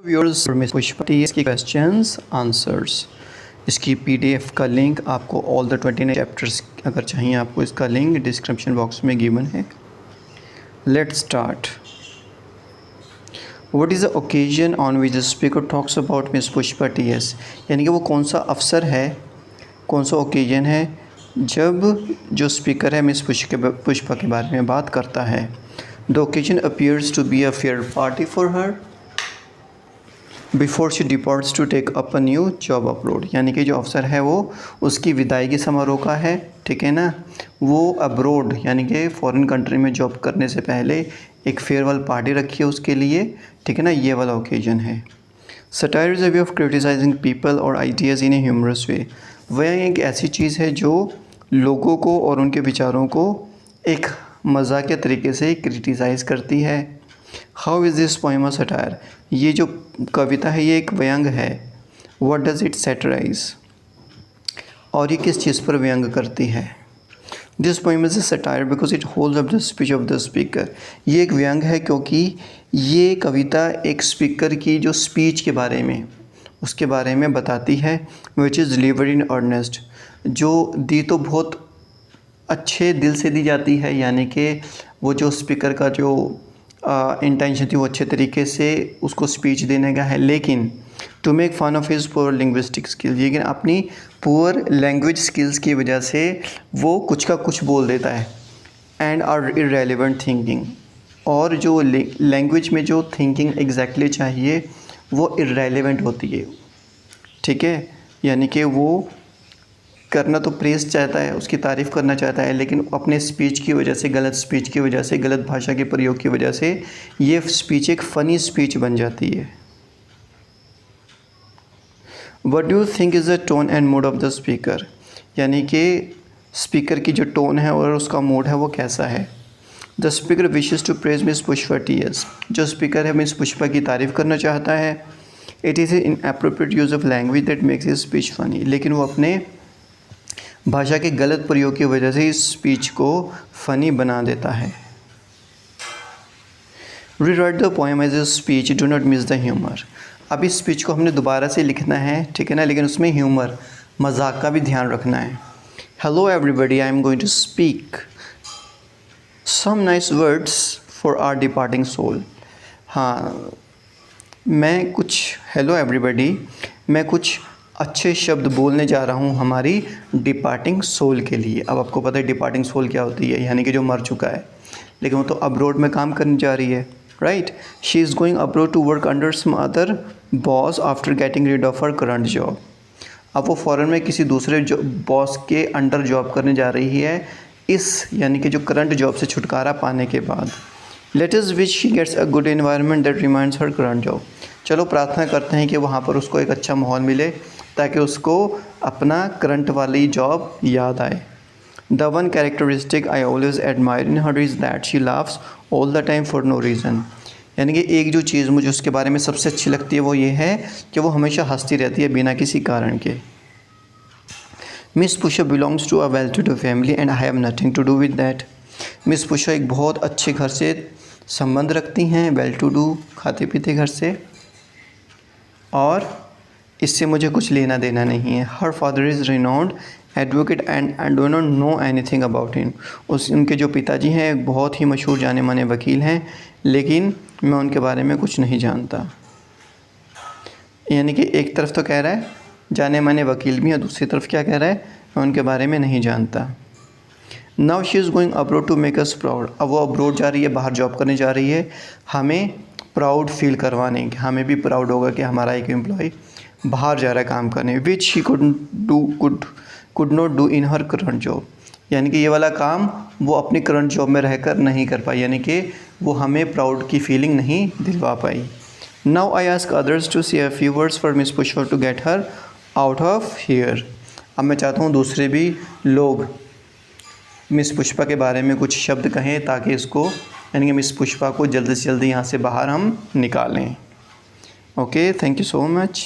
Viewers miss Pushpa TS की questions answers, इसकी PDF का लिंक आपको ऑल द 29 चैप्टर्स अगर चाहिए आपको इसका लिंक डिस्क्रिप्शन बॉक्स में गिवन है। Let's start. What is the occasion on which the speaker talks about miss Pushpa TS, यानी कि वो कौन सा अवसर है, कौन सा ओकेजन है जब जो स्पीकर है मिस पुष्पा के बारे में बात करता है। The occasion appears to be a fair party for her before she departs to take up a new job upload, यानी कि जो अवसर है वो उसकी विदाई समारोह का है, ठीक है ना। वो अब्रोड यानी कि फॉरेन कंट्री में जॉब करने से पहले एक फेयरवेल पार्टी रखी है उसके लिए, ठीक है ना, ये वाला ओकेजन है। Satire is a way of criticising people और ideas in a humorous way, वह एक ऐसी चीज़ है जो लोगों को और उनके विचारों को एक मजाकिया तरीके से क्रिटिसाइज़ करती है। How is this poem a satire, ये जो कविता है ये एक व्यंग है। व्हाट डज़ इट सैटराइज, और ये किस चीज़ पर व्यंग करती है। This poem is a satire because it holds up the speech of the speaker, ये एक व्यंग है क्योंकि ये कविता एक स्पीकर की जो स्पीच के बारे में उसके बारे में बताती है। Which is delivered in earnest, जो दी तो बहुत अच्छे दिल से दी जाती है, यानी कि वो जो स्पीकर का जो इंटेंशन थी वो अच्छे तरीके से उसको स्पीच देने का है, लेकिन to make fun of his poor linguistic skills, लेकिन अपनी पुअर लैंग्वेज स्किल्स की वजह से वो कुछ का कुछ बोल देता है। एंड आर इररेलेवेंट थिंकिंग, और जो लैंग्वेज में जो थिंकिंग एग्जैक्टली चाहिए वो इररेलेवेंट होती है, ठीक है, यानी कि वो करना तो प्रेज़ चाहता है, उसकी तारीफ़ करना चाहता है, लेकिन अपने स्पीच की वजह से, गलत स्पीच की वजह से, गलत भाषा के प्रयोग की वजह से ये स्पीच एक फ़नी स्पीच बन जाती है। What do you think is the tone and mood off the speaker, यानी कि स्पीकर की जो टोन है और उसका मूड है वो कैसा है। The speaker wishes to praise miss Pushpa TS, जो स्पीकर है मिस पुष्पा की तारीफ़ करना चाहता है। It is inappropriate use of language that makes his speech funny, लेकिन वो अपने भाषा के गलत प्रयोग की वजह से इस स्पीच को फ़नी बना देता है। Rewrite the poem as a speech, do not miss the humour, अब इस स्पीच को हमने दोबारा से लिखना है, ठीक है ना, लेकिन उसमें ह्यूमर मजाक का भी ध्यान रखना है। Hello everybody, I am going to speak some nice words for our departing soul. हाँ, मैं कुछ हेलो एवरीबडी, मैं कुछ अच्छे शब्द बोलने जा रहा हूँ हमारी डिपार्टिंग सोल के लिए। अब आपको पता है डिपार्टिंग सोल क्या होती है, यानी कि जो मर चुका है, लेकिन वो तो अब्रोड में काम करने जा रही है, right. She is going abroad to work under some other boss after getting rid of her current job, अब वो फॉरेन में किसी दूसरे बॉस के अंडर जॉब करने जा रही है, इस यानी कि जो करंट जॉब से छुटकारा पाने के बाद। Let us wish she gets a good environment that reminds her current job, चलो प्रार्थना करते हैं कि वहाँ पर उसको एक अच्छा माहौल मिले ताकि उसको अपना करंट वाली जॉब याद आए। The one characteristic I always admire in her is that she laughs all the time for no reason, यानी कि एक जो चीज़ मुझे उसके बारे में सबसे अच्छी लगती है वो ये है कि वो हमेशा हंसती रहती है बिना किसी कारण के। Miss Pushpa belongs to a well to do family and I have nothing to do with that, miss Pushpa एक बहुत अच्छे घर से संबंध रखती हैं, वेल टू डू खाते पीते घर से, और इससे मुझे कुछ लेना देना नहीं है। Her father is renowned advocate and I do not know anything about him, उनके जो पिताजी हैं बहुत ही मशहूर जाने माने वकील हैं, लेकिन मैं उनके बारे में कुछ नहीं जानता। यानी कि एक तरफ तो कह रहा है जाने माने वकील भी, और दूसरी तरफ क्या कह रहा है, मैं उनके बारे में नहीं जानता। Now she is going abroad to make us proud, अब वो अब्रोड जा रही है, बाहर जॉब करने जा रही है, हमें प्राउड फील करवाने, हमें भी प्राउड होगा कि हमारा एक एम्प्लॉय बाहर जा रहा है काम करने। Which he could not do in her current job, यानी कि ये वाला काम वो अपनी करंट जॉब में रहकर नहीं कर पाई, यानी कि वो हमें प्राउड की फीलिंग नहीं दिलवा पाई। Now I ask others to say a few words for miss Pushpa to get her out of here, अब मैं चाहता हूँ दूसरे भी लोग मिस पुष्पा के बारे में कुछ शब्द कहें ताकि इसको, यानी कि मिस पुष्पा को जल्दी से जल्दी यहाँ से बाहर हम निकालें। Okay, thank you so much.